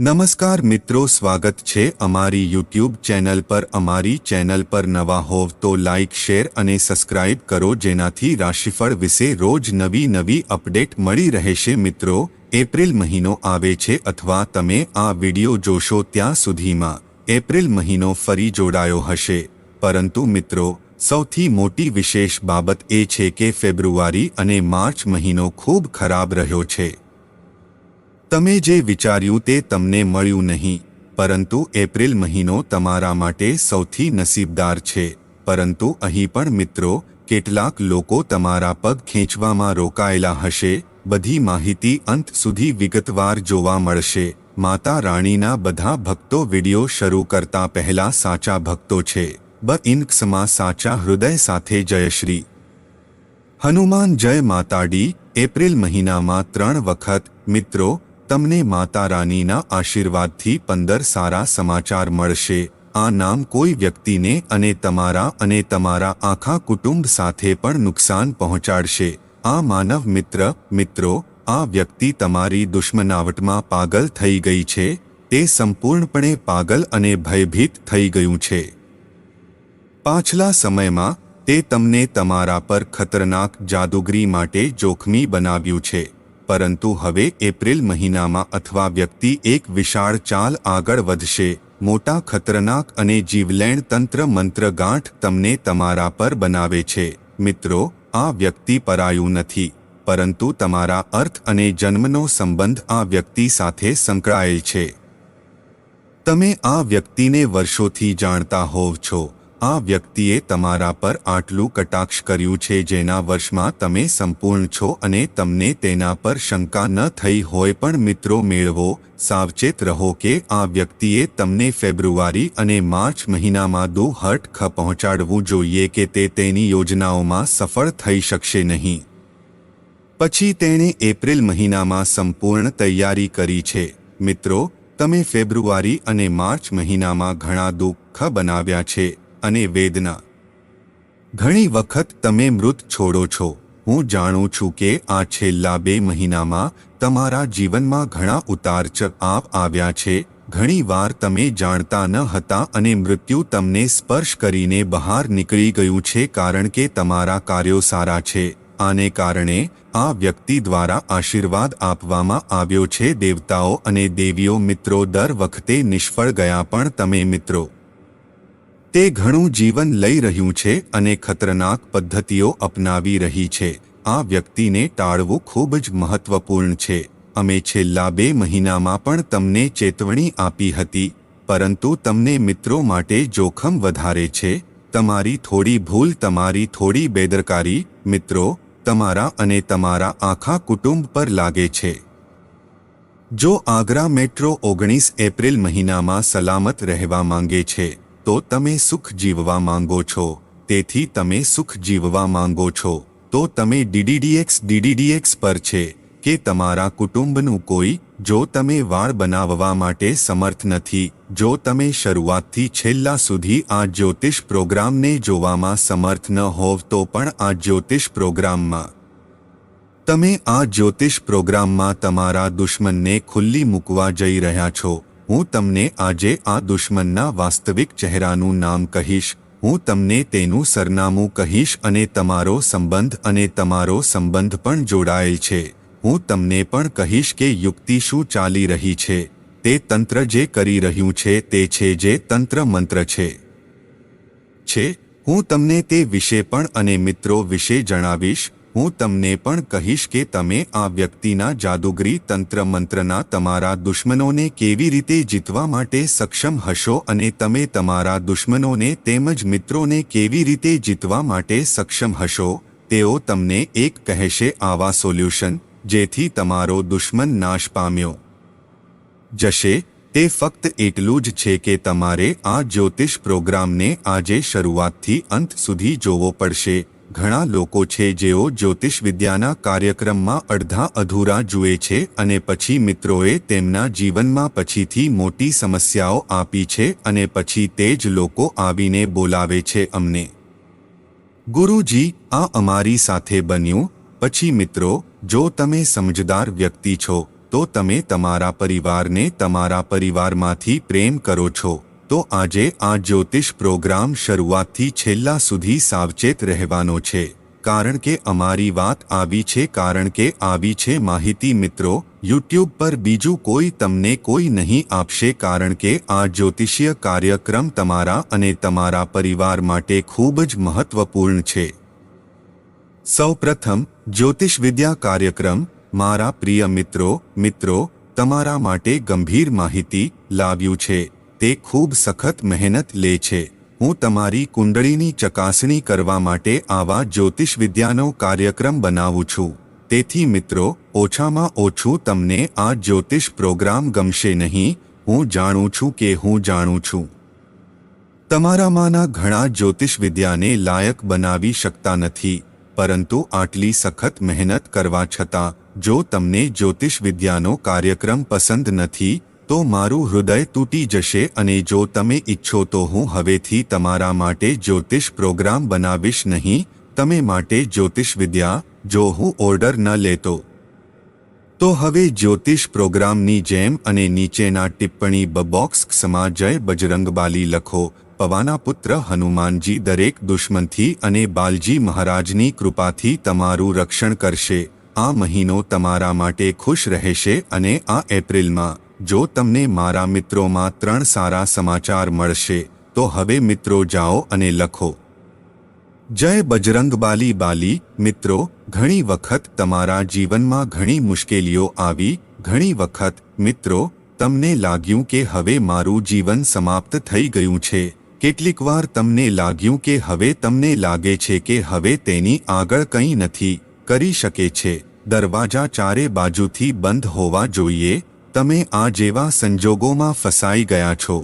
નમસ્કાર મિત્રો, સ્વાગત છે અમારી યુટ્યુબ ચેનલ પર। અમારી ચેનલ પર નવા હોવ તો લાઇક, શેર અને સબસ્ક્રાઇબ કરો, જેનાથી રાશિફળ વિશે રોજ નવી અપડેટ મળી રહેશે। મિત્રો, એપ્રિલ મહિનો આવે છે અથવા તમે આ વિડિયો જોશો ત્યાં સુધીમાં એપ્રિલ મહિનો ફરી જોડાયો હશે, પરંતુ મિત્રો સૌથી મોટી વિશેષ બાબત એ છે કે ફેબ્રુઆરી અને માર્ચ મહિનો ખૂબ ખરાબ રહ્યો છે। તમે જે વિચાર્યું તે તમને મળ્યું નહીં, પરંતુ એપ્રિલ મહિનો તમારા માટે સૌથી નસીબદાર છે। પરંતુ અહીં પણ મિત્રો કેટલાક લોકો તમારા પગ ખેંચવામાં રોકાયેલા હશે। બધી માહિતી અંત સુધી વિગતવાર જોવા મળશે। માતા રાણીના બધા ભક્તો વિડિયો શરૂ કરતા પહેલા સાચા ભક્તો છે। ઇન્ક્સમાં સાચા હૃદય સાથે જયશ્રી હનુમાન જય માતાડી। એપ્રિલ મહિનામાં 3 વખત મિત્રો તમને માતા રાનીના આશીર્વાદથી 15 સારા સમાચાર મળશે। આ નામ કોઈ વ્યક્તિને અને તમારા આખા કુટુંબ સાથે પણ નુકસાન પહોંચાડશે। આ માનવ મિત્રો આ વ્યક્તિ તમારી દુશ્મનાવટમાં પાગલ થઈ ગઈ છે। તે સંપૂર્ણપણે પાગલ અને ભયભીત થઈ ગયું છે। પાછલા સમયમાં તે તમને તમારા પર ખતરનાક જાદુગરી માટે જોખમી બનાવ્યું છે, પરંતુ હવે એપ્રિલ મહિનામાં અથવા વ્યક્તિ એક વિશાળ ચાલ આગળ વધશે। મોટા ખતરનાક અને જીવલેણ તંત્ર મંત્ર ગાંઠ તમને તમારા પર બનાવે છે। મિત્રો, આ વ્યક્તિ પરાયું નથી, પરંતુ તમારા અર્થ અને જન્મનો સંબંધ આ વ્યક્તિ સાથે સંકળાયેલ છે। તમે આ વ્યક્તિને વર્ષોથી જાણતા હોવ છો। આ વ્યક્તિએ તમારા પર આટલું કટાક્ષ કર્યું છે જેના વર્ષમાં તમે સંપૂર્ણ છો અને તમને તેના પર શંકા ન થઈ હોય। પણ મિત્રો મેળવો, સાવચેત રહો કે આ વ્યક્તિએ તમને ફેબ્રુઆરી અને માર્ચ મહિનામાં હર્ટ પહોંચાડવું જોઈએ કે તે તેની યોજનાઓમાં સફળ થઈ શકશે નહીં। પછી તેણે એપ્રિલ મહિનામાં સંપૂર્ણ તૈયારી કરી છે। મિત્રો, તમે ફેબ્રુઆરી અને માર્ચ મહિનામાં ઘણા દુઃખ બનાવ્યા છે અને વેદના। ઘણી વખત તમે મૃત છોડો છો। હું જાણું છું કે આ છેલ્લા 2 મહિનામાં તમારા જીવનમાં ઘણા ઉતાર ચઢાવ આવ્યા છે। ઘણી વાર તમે જાણતા ન હતા અને મૃત્યુ તમને સ્પર્શ કરીને બહાર નીકળી ગયું છે કારણ કે તમારા કાર્યો સારા છે। આને કારણે આ વ્યક્તિ દ્વારા આશીર્વાદ આપવામાં આવ્યો છે। દેવતાઓ અને દેવીઓ મિત્રો દર વખતે નિષ્ફળ ગયા, પણ તમે મિત્રો તે ઘણું જીવન લઈ રહ્યું છે અને ખતરનાક પદ્ધતિઓ અપનાવી રહી છે। આ વ્યક્તિને ટાળવું ખૂબ જ મહત્વપૂર્ણ છે। અમે છેલ્લા 2 મહિનામાં પણ તમને ચેતવણી આપી હતી, પરંતુ તમને મિત્રો માટે જોખમ વધારે છે। તમારી થોડી ભૂલ, તમારી થોડી બેદરકારી મિત્રો તમારા અને તમારા આખા કુટુંબ પર લાગે છે। જો આગ્રા મેટ્રો 19 એપ્રિલ મહિનામાં સલામત રહેવા માંગે છે, તો તમે સુખ જીવવા માંગો છો। તેથી તમે સુખ જીવવા માંગો છો તો તમે DDDX પર છે કે તમારા કુટુંબનું કોઈ। જો તમે વાળ બનાવવા માટે સમર્થ નથી, જો તમે શરૂઆતથી છેલ્લા સુધી આ જ્યોતિષ પ્રોગ્રામને જોવામાં સમર્થ ન હોવ, તો પણ આ જ્યોતિષ પ્રોગ્રામમાં તમે આ જ્યોતિષ પ્રોગ્રામમાં તમારા દુશ્મનને ખુલ્લી મૂકવા જઈ રહ્યા છો। હું તમને આજે આ દુશ્મનના વાસ્તવિક ચહેરાનું નામ કહીશ। હું તમને તેનું સરનામું કહીશ અને તમારો સંબંધ પણ જોડાયેલ છે। હું તમને પણ કહીશ કે યુક્તિ શું ચાલી રહી છે। તે તંત્ર જે કરી રહ્યું છે તે છે જે તંત્ર મંત્ર છે। હું તમને તે વિશે પણ અને મિત્રો વિશે જણાવીશ। હું તમને પણ કહીશ કે તમે આ વ્યક્તિના જાદુગરી તંત્ર મંત્રના તમારા દુશ્મનોને કેવી રીતે જીતવા માટે સક્ષમ હશો અને તમે તમારા દુશ્મનોને તેમજ મિત્રોને કેવી રીતે જીતવા માટે સક્ષમ હશો। તેઓ તમને એક કહેશે આવા સોલ્યુશન જેથી તમારો દુશ્મન નાશ પામ્યો જશે। તે ફક્ત એટલું જ છે કે તમારે આ જ્યોતિષ પ્રોગ્રામને આજે શરૂઆતથી અંત સુધી જોવો પડશે। ઘણા લોકો છે જેઓ જ્યોતિષ વિદ્યાના કાર્યક્રમમાં અડધા અધૂરા જુએ છે અને પછી મિત્રોએ તેમના જીવનમાં પછીથી મોટી સમસ્યાઓ આપી છે અને પછી તે જ લોકો આવીને બોલાવે છે અમને, ગુરુજી આ અમારી સાથે બન્યું। પછી મિત્રો, જો તમે સમજદાર વ્યક્તિ છો તો તમે તમારા પરિવારને તમારા પરિવારમાંથી પ્રેમ કરો છો તો આજે આ જ્યોતિષ પ્રોગ્રામ શરૂઆતથી છેલ્લા સુધી સાવચેત રહેવાનો છે, કારણ કે અમારી વાત આવી છે, કારણ કે આવી છે માહિતી. મિત્રો, યુટ્યુબ પર બીજું કોઈ તમને કોઈ નહીં આપશે, કારણ કે આ જ્યોતિષીય કાર્યક્રમ તમારા અને તમારા પરિવાર માટે ખૂબ જ મહત્વપૂર્ણ છે. સૌપ્રથમ જ્યોતિષ વિદ્યા કાર્યક્રમ. મારા પ્રિય મિત્રો, તમારા માટે ગંભીર માહિતી લાવ્યું છે. તે ખૂબ સખત મહેનત લે છે. હું તમારી કુંડળીની ચકાસણી કરવા માટે આવા જ્યોતિષ વિદ્યાનો કાર્યક્રમ બનાવું છું. તેથી મિત્રો, ઓછામાં ઓછું તમને આ જ્યોતિષ પ્રોગ્રામ ગમશે નહીં. હું જાણું છું. તમારામાંના ઘણા જ્યોતિષ વિદ્યાને લાયક બનાવી શકતા નથી, પરંતુ આટલી સખત મહેનત કરવા છતાં જો તમને જ્યોતિષ વિદ્યાનો કાર્યક્રમ પસંદ નથી તો મારું હૃદય તૂટી જશે. અને જો તમે ઈચ્છો તો હું હવેથી તમારા માટે જ્યોતિષ પ્રોગ્રામ બનાવીશ નહીં. તમે માટે જ્યોતિષ વિદ્યા જો હું ઓર્ડર ન લેતો તો હવે જ્યોતિષ પ્રોગ્રામની જેમ અને નીચેના ટિપ્પણી બોક્સમાં જય બજરંગબાલી લખો. પવાના પુત્ર હનુમાનજી દરેક દુશ્મનથી અને બાલજી મહારાજની કૃપાથી તમારું રક્ષણ કરશે. આ મહિનો તમારા માટે ખુશ રહેશે. અને આ એપ્રિલમાં જો તમને મારા મિત્રોમાં 3 સારા સમાચાર મળશે તો હવે મિત્રો જાઓ અને લખો જય બજરંગબાલી. મિત્રો, ઘણી વખત તમારા જીવનમાં ઘણી મુશ્કેલીઓ આવી. ઘણી વખત મિત્રો તમને લાગ્યું કે હવે મારું જીવન સમાપ્ત થઈ ગયું છે. કેટલીકવાર તમને લાગ્યું કે હવે તમને લાગે છે કે હવે તેની આગળ કંઈ નથી કરી શકે છે. દરવાજા ચારે બાજુથી બંધ હોવા જોઈએ. તમે આ જેવા સંજોગોમાં ફસાઈ ગયા છો.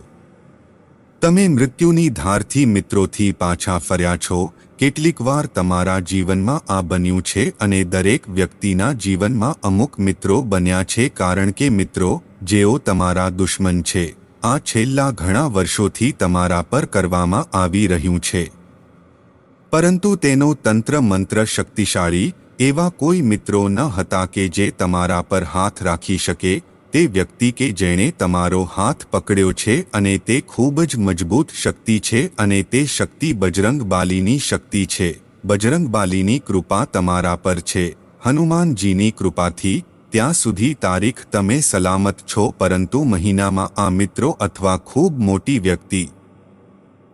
તમે મૃત્યુની ધારથી મિત્રોથી પાછા ફર્યા છો. કેટલીકવાર તમારા જીવનમાં આ બન્યું છે અને દરેક વ્યક્તિના જીવનમાં અમુક મિત્રો બન્યા છે, કારણ કે મિત્રો જેઓ તમારા દુશ્મન છે આ છેલ્લા ઘણા વર્ષોથી તમારા પર કરવામાં આવી રહ્યું છે. પરંતુ તેનો તંત્ર મંત્ર શક્તિશાળી. એવા કોઈ મિત્રો ન હતા કે જે તમારા પર હાથ રાખી શકે. તે વ્યક્તિ કે જેણે તમારો હાથ પકડ્યો છે અને તે ખૂબ જ મજબૂત શક્તિ છે અને તે શક્તિ બજરંગબાલીની શક્તિ છે. બજરંગબાલીની કૃપા તમારા પર છે, હનુમાનજીની કૃપાથી. ત્યાં સુધી તારીખ તમે સલામત છો, પરંતુ મહિનામાં આ મિત્રો અથવા ખૂબ મોટી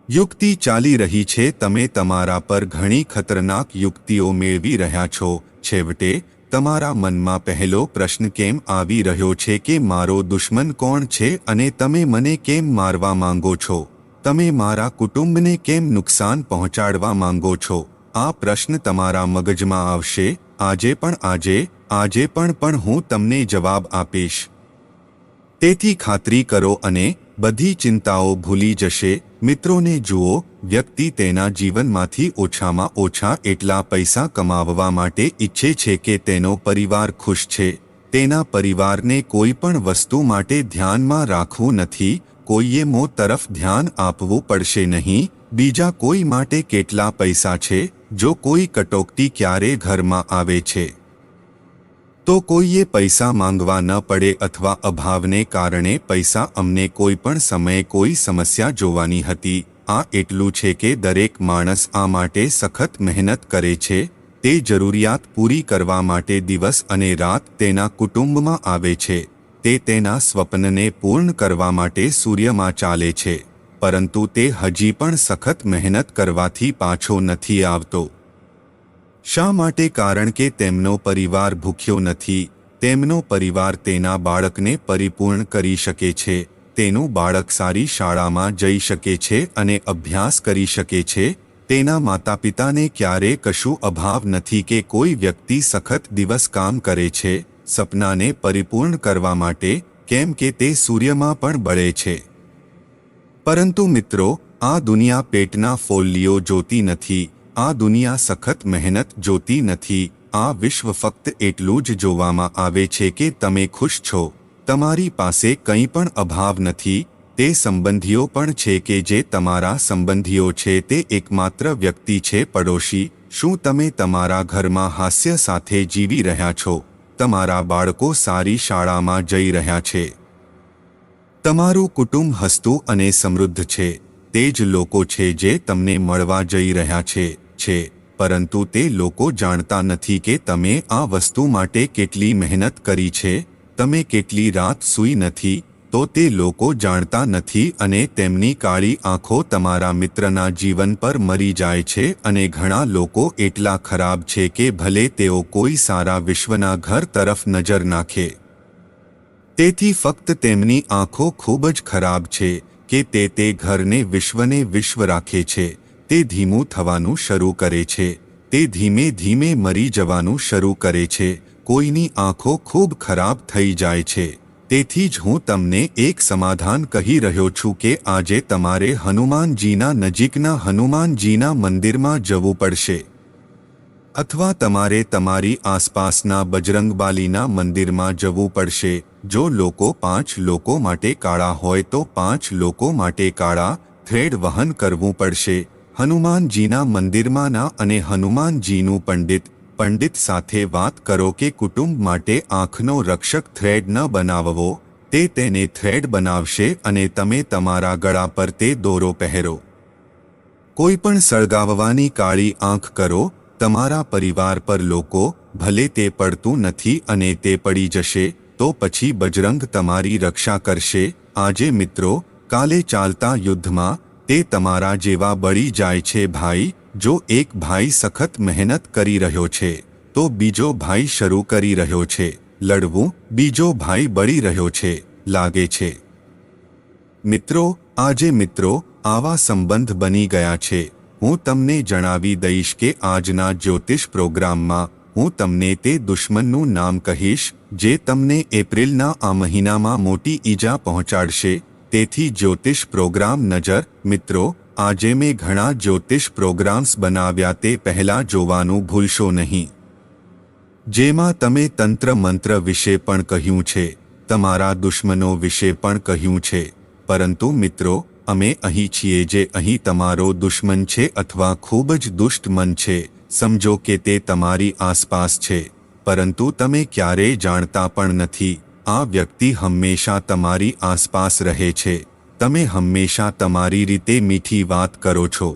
યુક્તિ ચાલી રહી છે. તમે તમારા પર ઘણી ખતરનાક યુક્તિઓ મેળવી રહ્યા છો. છેવટે તમારા મનમાં પહેલો પ્રશ્ન કેમ આવી રહ્યો છે કે મારો દુશ્મન કોણ છે અને તમે મને કેમ મારવા માંગો છો? તમે મારા કુટુંબને કેમ નુકસાન પહોંચાડવા માંગો છો? આ પ્રશ્ન તમારા મગજમાં આવશે. આજે પણ હું તમને જવાબ આપીશ. તેથી ખાતરી કરો અને બધી ચિંતાઓ ભૂલી જશે. મિત્રોને જુઓ, વ્યક્તિ તેના જીવનમાંથી ઓછામાં ઓછા એટલા પૈસા કમાવવા માટે ઈચ્છે છે કે તેનો પરિવાર ખુશ છે. તેના પરિવારને કોઈ પણ વસ્તુ માટે ધ્યાનમાં રાખવું નથી. કોઈએ મોં તરફ ધ્યાન આપવું પડશે નહીં. બીજા કોઈ માટે કેટલા પૈસા છે. જો કોઈ કટોકટી ક્યારે ઘરમાં આવે છે તો કોઈએ પૈસા માંગવા ન પડે અથવા અભાવને કારણે પૈસા અમને કોઈ પણ સમયે કોઈ સમસ્યા જોવાની હતી. આ એટલું છે કે દરેક માણસ આ માટે સખત મહેનત કરે છે. તે જરૂરિયાત પૂરી કરવા માટે દિવસ અને રાત તેના કુટુંબમાં આવે છે. તે તેના સ્વપ્નને પૂર્ણ કરવા માટે સૂર્યમાં ચાલે છે, પરંતુ તે હજી પણ સખત મહેનત કરવાથી પાછો નથી આવતો. શા માટે? કારણ કે તેમનો પરિવાર ભૂખ્યો નથી. તેમનો પરિવાર તેના બાળકને પરિપૂર્ણ કરી શકે છે. તેનું બાળક સારી શાળામાં જઈ શકે છે અને અભ્યાસ કરી શકે છે. તેના માતાપિતાને ક્યારે કશું અભાવ નથી કે કોઈ વ્યક્તિ સખત દિવસ કામ કરે છે સપનાને પરિપૂર્ણ કરવા માટે, કેમ કે તે સૂર્યમાં પણ બળે છે. પરંતુ મિત્રો, આ દુનિયા પેટના ફોલ્લીઓ જોતી નથી. આ દુનિયા સખત મહેનત જોતી નથી. આ વિશ્વ ફક્ત એટલું જ જોવામાં આવે છે કે તમે ખુશ છો, તમારી પાસે કંઈ પણ અભાવ નથી. તે સંબંધીઓ પણ છે કે જે તમારા સંબંધીઓ છે. તે એકમાત્ર વ્યક્તિ છે પડોશી. શું તમે તમારા ઘરમાં હાસ્ય સાથે જીવી રહ્યા છો? તમારા બાળકો સારી શાળામાં જઈ રહ્યા છે, તમારું કુટુંબ હસતું અને સમૃદ્ધ છે. તે જ લોકો છે જે તમને મળવા જઈ રહ્યા છે, પરંતુ તે લોકો જાણતા નથી કે તમે આ વસ્તુ માટે કેટલી મહેનત કરી છે, તમે કેટલી રાત સૂઈ નથી. તો તે લોકો જાણતા નથી અને તેમની કાળી આંખો તમારા મિત્રના જીવન પર મરી જાય છે. અને ઘણા લોકો એટલા ખરાબ છે કે ભલે તેઓ કોઈ સારા વિશ્વના ઘર તરફ નજર નાખે, તેથી ફક્ત તેમની આંખો ખૂબ જ ખરાબ છે કે તે ઘરને વિશ્વને વિશ્વ રાખે છે. તે ધીમું થવાનું શરૂ કરે છે, તે ધીમે ધીમે મરી જવાનું શરૂ કરે છે. કોઈની આંખો ખૂબ ખરાબ થઈ જાય છે. તેથી જ હું તમને એક સમાધાન કહી રહ્યો છું કે આજે તમારે હનુમાનજીના નજીકના હનુમાનજીના મંદિરમાં જવું પડશે, અથવા તમારે તમારી આસપાસના બજરંગબાલીના મંદિરમાં જવું પડશે. જો લોકો 5 લોકો માટે કાળા હોય તો 5 લોકો માટે કાળા થ્રેડ વહન કરવું પડશે. હનુમાનજીના મંદિરમાંના અને હનુમાનજીનું પંડિત સાથે વાત કરો કે કુટુંબ માટે આંખનો રક્ષક થ્રેડ ન બનાવવો. તે તેને થ્રેડ બનાવશે અને તમે તમારા ગળા પર તે દોરો પહેરો. કોઈ પણ સળગાવવાની કાળી આંખ કરો તમારા પરિવાર પર લોકો, ભલે તે પડતું નથી અને તે પડી જશે તો પછી બજરંગ તમારી રક્ષા કરશે. આજે મિત્રો, કાલે ચાલતા યુદ્ધમાં તે તમારા જેવા બળી જાય છે. ભાઈ, જો એક ભાઈ સખત મહેનત કરી રહ્યો છે તો બીજો ભાઈ શરૂ કરી રહ્યો છે લડવું, બીજો ભાઈ બળી રહ્યો છે લાગે છે. મિત્રો, આજે મિત્રો આવા સંબંધ બની ગયા છે. હું તમને જણાવી દઈશ કે આજના જ્યોતિષ પ્રોગ્રામમાં હું તમને તે દુશ્મનનું નામ કહીશ જે તમને એપ્રિલના આ મહિનામાં મોટી ઈજા પહોંચાડશે. તેથી જ્યોતિષ પ્રોગ્રામ નજર. મિત્રો, આજે મેં ઘણા જ્યોતિષ પ્રોગ્રામ્સ બનાવ્યા, તે પહેલાં જોવાનું ભૂલશો નહીં. જેમાં તમે તંત્ર મંત્ર વિશે પણ કહ્યું છે, તમારા દુશ્મનો વિશે પણ કહ્યું છે. પરંતુ મિત્રો, અમે અહીં છીએ જે અહીં તમારો દુશ્મન છે અથવા ખૂબ જ દુષ્ટ મન છે. સમજો કે તે તમારી આસપાસ છે, પરંતુ તમે ક્યારેય જાણતા પણ નથી. આ વ્યક્તિ હંમેશા તમારી આસપાસ રહે છે. તમે હંમેશા તમારી રીતે મીઠી વાત કરો છો.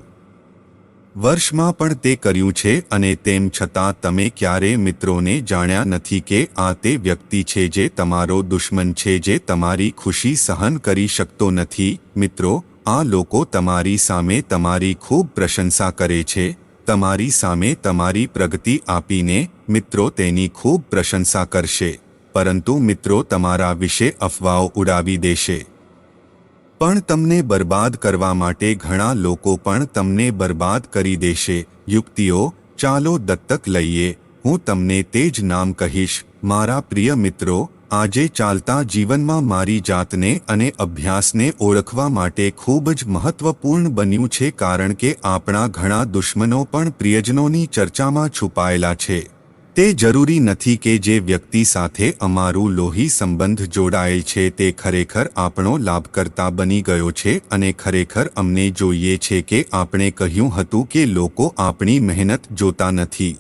વર્ષમાં પણ તે કર્યું છે અને તેમ છતાં તમે ક્યારેય મિત્રોને જાણ્યા નથી કે આ તે વ્યક્તિ છે જે તમારો દુશ્મન છે, જે તમારી ખુશી સહન કરી શકતો નથી. મિત્રો, આ લોકો તમારી સામે તમારી ખૂબ પ્રશંસા કરે છે, તમારી સામે તમારી પ્રગતિ આપીને મિત્રો તેની ખૂબ પ્રશંસા કરશે, પરંતુ મિત્રો તમારા વિશે અફવાઓ ઉડાવી દેશે. પણ તમને બરબાદ કરવા માટે ઘણા લોકો પણ તમને બરબાદ કરી દેશે. યુક્તિઓ. ચાલો દત્તક લઈએ. હું તમને તે જ નામ કહીશ. મારા પ્રિય મિત્રો, આજે ચાલતા જીવનમાં મારી જાતને અને અભ્યાસને ઓળખવા માટે ખૂબ જ મહત્વપૂર્ણ બન્યું છે, કારણ કે આપણા ઘણા દુશ્મનો પણ પ્રિયજનોની ચર્ચામાં છુપાયેલા છે. તે જરૂરી નથી કે જે વ્યક્તિ સાથે અમારું લોહી સંબંધ જોડાયેલ છે તે ખરેખર આપણો લાભકર્તા બની ગયો છે અને ખરેખર અમને જોઈએ છે કે આપણે કહ્યું હતું કે લોકો આપણી મહેનત જોતા નથી,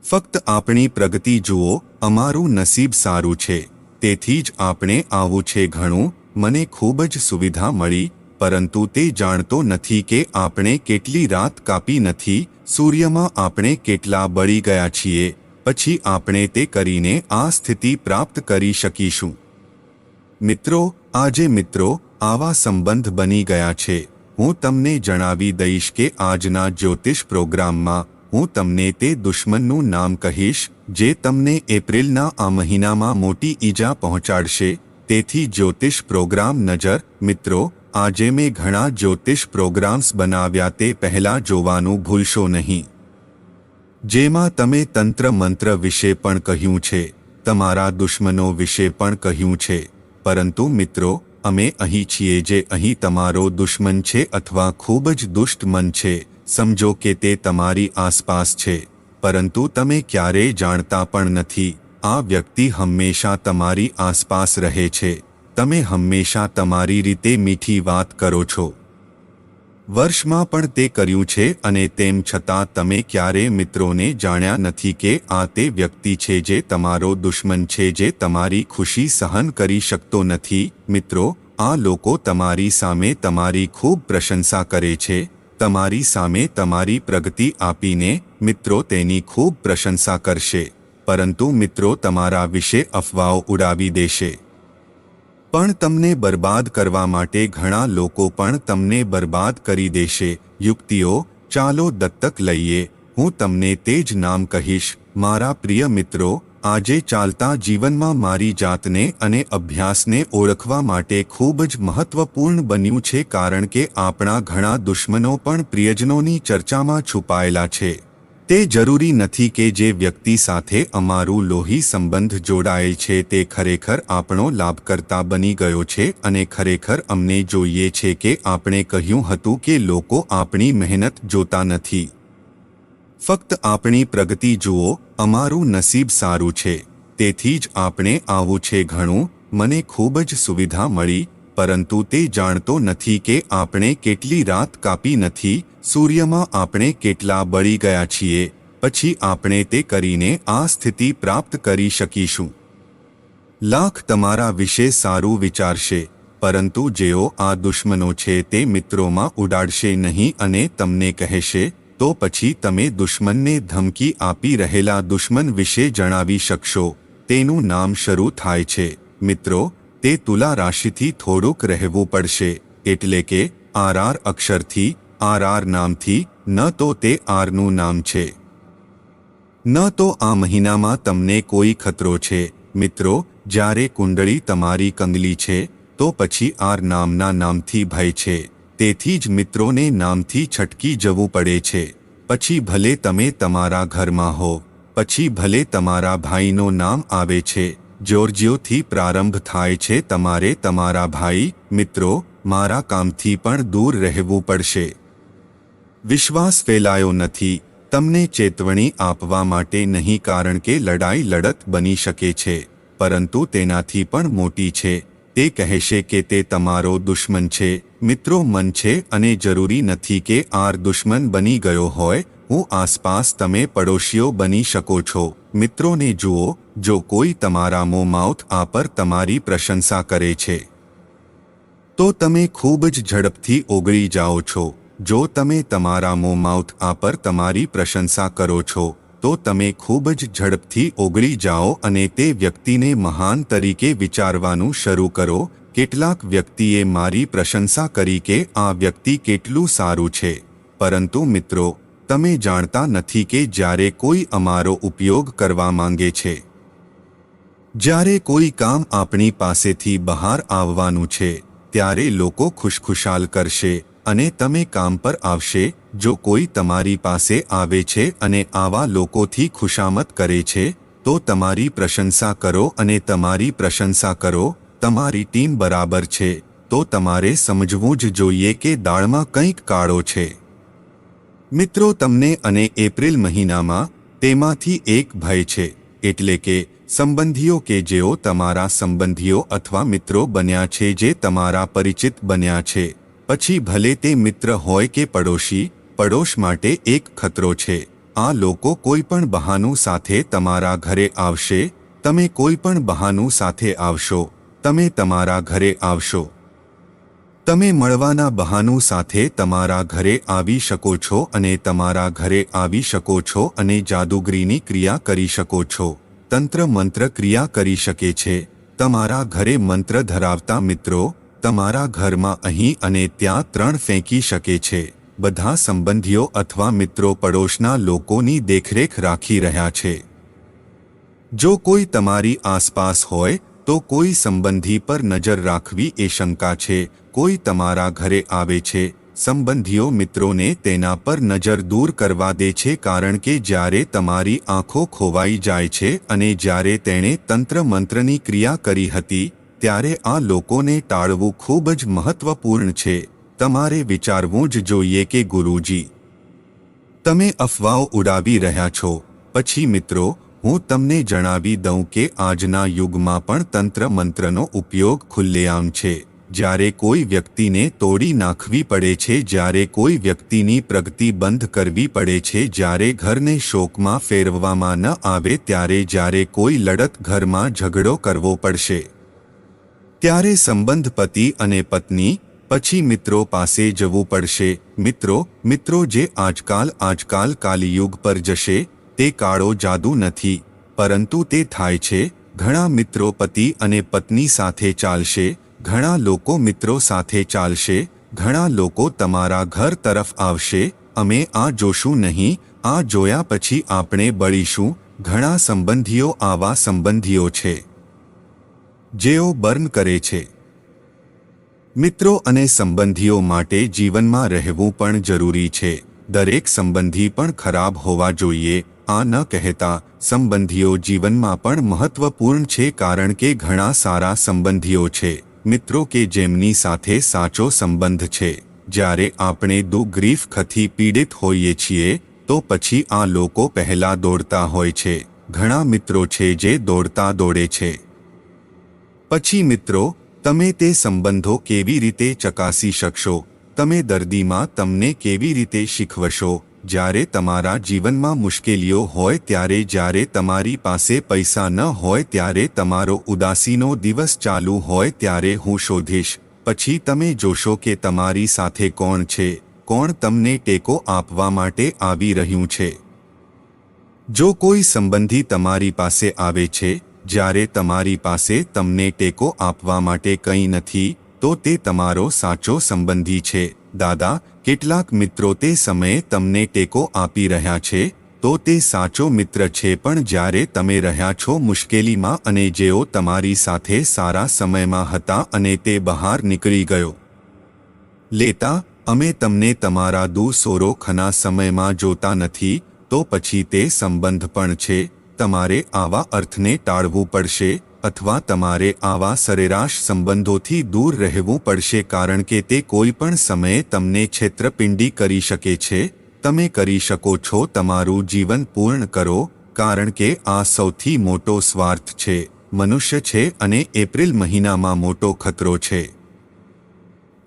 ફક્ત આપણી પ્રગતિ જુઓ. અમારું નસીબ સારું છે, તેથી જ આપણે આવું છે. ઘણું મને ખૂબ જ સુવિધા મળી, પરંતુ તે જાણતો નથી કે આપણે કેટલી રાત કાપી નથી, સૂર્યમાં આપણે કેટલા બળી ગયા છીએ, પછી આપણે તે કરીને આ સ્થિતિ પ્રાપ્ત કરી શકીશું. મિત્રો, આજે મિત્રો આવા સંબંધ બની ગયા છે. હું તમને જણાવી દઈશ કે આજના જ્યોતિષ પ્રોગ્રામમાં હું તમને તે દુશ્મનનું નામ કહીશ જે તમને એપ્રિલના આ મહિનામાં મોટી ઈજા પહોંચાડશે. તેથી જ્યોતિષ પ્રોગ્રામ નજર. મિત્રો, આજે મેં ઘણા જ્યોતિષ પ્રોગ્રામ્સ બનાવ્યા, તે પહેલાં જોવાનું ભૂલશો નહીં. જેમાં તમે તંત્ર મંત્ર વિશે પણ કહ્યું છે, તમારા દુશ્મનો વિશે પણ કહ્યું છે. પરંતુ મિત્રો, અમે અહીં છીએ જે અહીં તમારો દુશ્મન છે અથવા ખૂબ જ દુષ્ટ મન છે. સમજો કે તે તમારી આસપાસ છે, પરંતુ તમે ક્યારેય જાણતા પણ નથી. આ વ્યક્તિ હંમેશા તમારી આસપાસ રહે છે. તમે હંમેશા તમારી રીતે મીઠી વાત કરો છો. વર્ષમાં પણ તે કર્યું છે અને તેમ છતાં તમે ક્યારે મિત્રોને જાણ્યા નથી કે આ તે વ્યક્તિ છે જે તમારો દુશ્મન છે, જે તમારી ખુશી સહન કરી શકતો નથી. મિત્રો, આ લોકો તમારી સામે તમારી ખૂબ પ્રશંસા કરે છે, તમારી સામે તમારી પ્રગતિ આપીને મિત્રો તેની ખૂબ પ્રશંસા કરશે, પરંતુ મિત્રો તમારા વિશે અફવાઓ ઉડાવી દેશે. પણ તમને બરબાદ કરવા માટે ઘણા લોકો પણ તમને બરબાદ કરી દેશે. યુક્તિઓ, ચાલો દત્તક લઈએ. હું તમને તે જ નામ કહીશ. મારા પ્રિય મિત્રો, આજે ચાલતા જીવનમાં મારી જાતને અને અભ્યાસને ઓળખવા માટે ખૂબ જ મહત્વપૂર્ણ બન્યું છે, કારણ કે આપણા ઘણા દુશ્મનો પણ પ્રિયજનોની ચર્ચામાં છુપાયેલા છે. તે જરૂરી નથી કે જે વ્યક્તિ સાથે અમારું લોહી સંબંધ જોડાયેલ છે તે ખરેખર આપણો લાભકર્તા બની ગયો છે, અને ખરેખર અમને જોઈએ છે કે આપણે કહ્યું હતું કે લોકો આપણી મહેનત જોતા નથી, ફક્ત આપણી પ્રગતિ જુઓ. અમારું નસીબ સારું છે, તેથી જ આપણે આવું છે. ઘણું મને ખૂબ જ સુવિધા મળી, પરંતુ તે જાણતો નથી કે આપણે કેટલી રાત કાપી નથી, સૂર્યમાં આપણે કેટલા બળી ગયા છીએ, પછી આપણે તે કરીને આ સ્થિતિ પ્રાપ્ત કરી શકીશું. લાખ તમારા વિશે સારું વિચારશે, પરંતુ જેઓ આ દુશ્મનો છે તે મિત્રોમાં ઉડાડશે નહીં અને તમને કહેશે, તો પછી તમે દુશ્મનને ધમકી આપી રહેલા દુશ્મન વિશે જણાવી શકશો. તેનું નામ શરૂ થાય છે મિત્રો, તે તુલા રાશિથી થોડુંક રહેવું પડશે, એટલે કે RR અક્ષરથી, RR નામથી. ન તો તે આરનું નામ છે, ન તો આ મહિનામાં તમને કોઈ ખતરો છે. મિત્રો, જ્યારે કુંડળી તમારી કંગલી છે તો પછી આર નામના નામથી ભય છે. તેથી જ મિત્રોને નામથી છટકી જવું પડે છે. પછી ભલે તમે તમારા ઘરમાં હો, પછી ભલે તમારા ભાઈનું નામ આવે છે, જોર્જિયોથી પ્રારંભ થાય છે. તમારે તમારા ભાઈ, મિત્રો, મારા કામથી પણ દૂર રહેવું પડશે. વિશ્વાસ ફેલાયો નથી, તમને ચેતવણી આપવા માટે નહીં, કારણ કે લડાઈ લડત બની શકે છે, પરંતુ તેનાથી પણ મોટી છે. તે કહેશે કે તે તમારો દુશ્મન છે. મિત્રો, મન છે, અને જરૂરી નથી કે આર દુશ્મન બની ગયો હોય. હું આસપાસ તમે પડોશીઓ બની શકો છો. મિત્રોને જુઓ, જો કોઈ તમારા માઉથ આ પર તમારી પ્રશંસા કરે છે તો તમે ખૂબ જ ઝડપથી ઓગળી જાઓ છો. જો તમે તમારા માઉથ આ પર તમારી પ્રશંસા કરો છો તો તમે ખૂબ જ ઝડપથી ઓગળી જાઓ અને તે વ્યક્તિને મહાન તરીકે વિચારવાનું શરૂ કરો. કેટલાક વ્યક્તિએ મારી પ્રશંસા કરી કે આ વ્યક્તિ કેટલું સારું છે, પરંતુ મિત્રો, તમે જાણતા નથી કે જ્યારે કોઈ અમારો ઉપયોગ કરવા માંગે છે, જ્યારે કોઈ કામ આપણી પાસેથી બહાર આવવાનું છે, ત્યારે લોકો ખુશખુશાલ કરશે અને તમે કામ પર આવશે. જો કોઈ તમારી પાસે આવે છે અને આવા લોકોથી ખુશામત કરે છે તો તમારી પ્રશંસા કરો અને તમારી પ્રશંસા કરો. તમારી ટીમ બરાબર છે તો તમારે સમજવું જ જોઈએ કે દાળમાં કંઈક કાળો છે. મિત્રો, તમને અને એપ્રિલ મહિનામાં તેમાંથી એક ભય છે, એટલે કે સંબંધીઓ કે જેઓ તમારા સંબંધીઓ અથવા મિત્રો બન્યા છે, જે તમારા પરિચિત બન્યા છે. પછી ભલે તે મિત્ર હોય કે પડોશી, પડોશ માટે એક ખતરો છે. આ લોકો કોઈ પણ બહાનું સાથે તમારા ઘરે આવશે. તમે કોઈ પણ બહાનું સાથે આવશો, તમે તમારા ઘરે આવશો, તમે મળવાના બહાનું સાથે તમારા ઘરે આવી શકો છો અને તમારા ઘરે આવી શકો છો અને જાદુગરીની ક્રિયા કરી શકો છો. તંત્ર મંત્ર ક્રિયા કરી શકે છે. તમારા ઘરે મંત્ર ધરાવતા મિત્રો તમારા ઘરમાં અહીં અને ત્યાં ત્રણ ફેંકી શકે છે. બધા સંબંધીઓ અથવા મિત્રો પડોશના લોકોની દેખરેખ રાખી રહ્યા છે. જો કોઈ તમારી આસપાસ હોય તો કોઈ સંબંધી પર નજર રાખવી એ શંકા છે. કોઈ તમારા ઘરે આવે છે, સંબંધીઓ મિત્રોને તેના પર નજર દૂર કરવા દે છે, કારણ કે જ્યારે તમારી આંખો ખોવાઈ જાય છે અને જ્યારે તેણે તંત્ર મંત્રની ક્રિયા કરી હતી ત્યારે આ લોકોને ટાળવું ખૂબ જ મહત્વપૂર્ણ છે. તમારે વિચારવું જ જોઈએ કે ગુરુજી, તમે અફવાઓ ઉડાવી રહ્યા છો. પછી મિત્રો, હું તમને જણાવી દઉં કે આજના યુગમાં પણ તંત્ર મંત્રનો ઉપયોગ ખુલ્લેઆમ છે. જ્યારે કોઈ વ્યક્તિને તોડી નાખવી પડે છે, જ્યારે કોઈ વ્યક્તિની પ્રગતિ બંધ કરવી પડે છે, જ્યારે ઘરને શોકમાં ફેરવવામાં ન આવે, ત્યારે જ્યારે કોઈ લડત ઘરમાં ઝઘડો કરવો પડશે, ત્યારે સંબંધ પતિ અને પત્ની પછી મિત્રો પાસે જવું પડશે. મિત્રો જે આજકાલ કાલિયુગ પર જશે તે કાળો જાદુ નથી, પરંતુ તે થાય છે. ઘણા મિત્રો પતિ અને પત્ની સાથે ચાલશે, ઘણા લોકો મિત્રો સાથે ચાલશે, ઘણા લોકો તમારા ઘર તરફ આવશે. અમે આ જોશું નહીં, આ જોયા પછી આપણે બળીશું. ઘણા સંબંધીઓ આવા સંબંધીઓ છે જેઓ બર્ન કરે છે. મિત્રો અને સંબંધીઓ માટે જીવનમાં રહેવું પણ જરૂરી છે. દરેક સંબંધી પણ ખરાબ હોવા જોઈએ આ ન કહેતા. સંબંધીઓ જીવનમાં પણ મહત્વપૂર્ણ છે, કારણ કે ઘણા સારા સંબંધીઓ છે, મિત્રો કે જેમની સાથે સાચો સંબંધ છે. જ્યારે આપણે દુઃખથી પીડિત હોઈએ છીએ તો પછી આ લોકો પહેલા દોડતા હોય છે. ઘણા મિત્રો છે જે દોડે છે. પછી મિત્રો, તમે તે સંબંધો કેવી રીતે ચકાસી શકશો? તમે દર્દીમાં તમને કેવી રીતે શીખવશો? જ્યારે તમારા જીવનમાં મુશ્કેલીઓ હોય ત્યારે, જ્યારે તમારી પાસે પૈસા ન હોય ત્યારે, તમારો ઉદાસીનો દિવસ ચાલુ હોય ત્યારે હું શોધીશ. પછી તમે જોશો કે તમારી સાથે કોણ છે, કોણ તમને ટેકો આપવા માટે આવી રહ્યું છે. જો કોઈ સંબંધી તમારી પાસે આવે છે જ્યારે તમારી પાસે તમને ટેકો આપવા માટે કંઈ નથી, તો તે તમારો સાચો સંબંધી છે. દાદા, કેટલાક મિત્રો તે સમયે તમને ટેકો આપી રહ્યા છે, તો તે સાચો મિત્ર છે. પણ જ્યારે તમે રહ્યા છો મુશ્કેલીમાં અને જેઓ તમારી સાથે સારા સમયમાં હતા અને તે બહાર નીકળી ગયો લેતા, અમે તમને તમારા દુઃખના સમયમાં જોતા નથી, તો પછી તે સંબંધ પણ છે. તમારે આવા અર્થને ટાળવું પડશે, અથવા તમારે આવા સરેરાશ સંબંધોથી દૂર રહેવું પડશે, કારણ કે તે કોઈ પણ સમયે તમને છેતરપિંડી કરી શકે છે. તમે કરી શકો છો તમારું જીવન પૂર્ણ કરો, કારણ કે આ સૌથી મોટો સ્વાર્થ છે, મનુષ્ય છે, અને એપ્રિલ મહિનામાં મોટો ખતરો છે.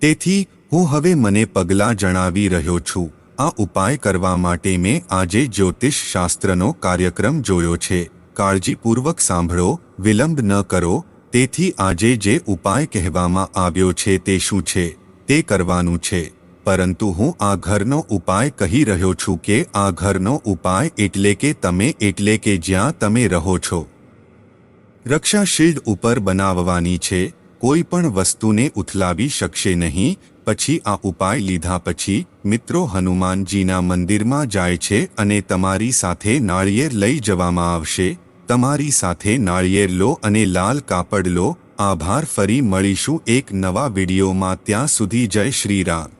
તેથી હું હવે મને પગલાં જણાવી રહ્યો છું. આ ઉપાય કરવા માટે મેં આજે જ્યોતિષ શાસ્ત્રનો કાર્યક્રમ જોયો છે. કાળજીપૂર્વક સાંભળો, વિલંબ ન કરો. તેથી આજે જે ઉપાય કહેવામાં આવ્યો છે તે શું છે તે કરવાનું છે. પરંતુ હું આ ઘરનો ઉપાય કહી રહ્યો છું કે આ ઘરનો ઉપાય એટલે કે તમે, એટલે કે જ્યાં તમે રહો છો. રક્ષા શિલ્ડ ઉપર બનાવવાની છે. કોઈ પણ વસ્તુને ઉથલાવી શકશે નહીં. પછી આ ઉપાય લીધા પછી મિત્રો હનુમાનજીના મંદિરમાં જાય છે અને તમારી સાથે નાળિયેર લઈ જવામાં આવશે. તમારી સાથે નાળિયેર લો અને લાલ કાપડ લો. આભાર. ફરી મળીશું એક નવા વિડીયોમાં. ત્યાં સુધી જય શ્રી રામ.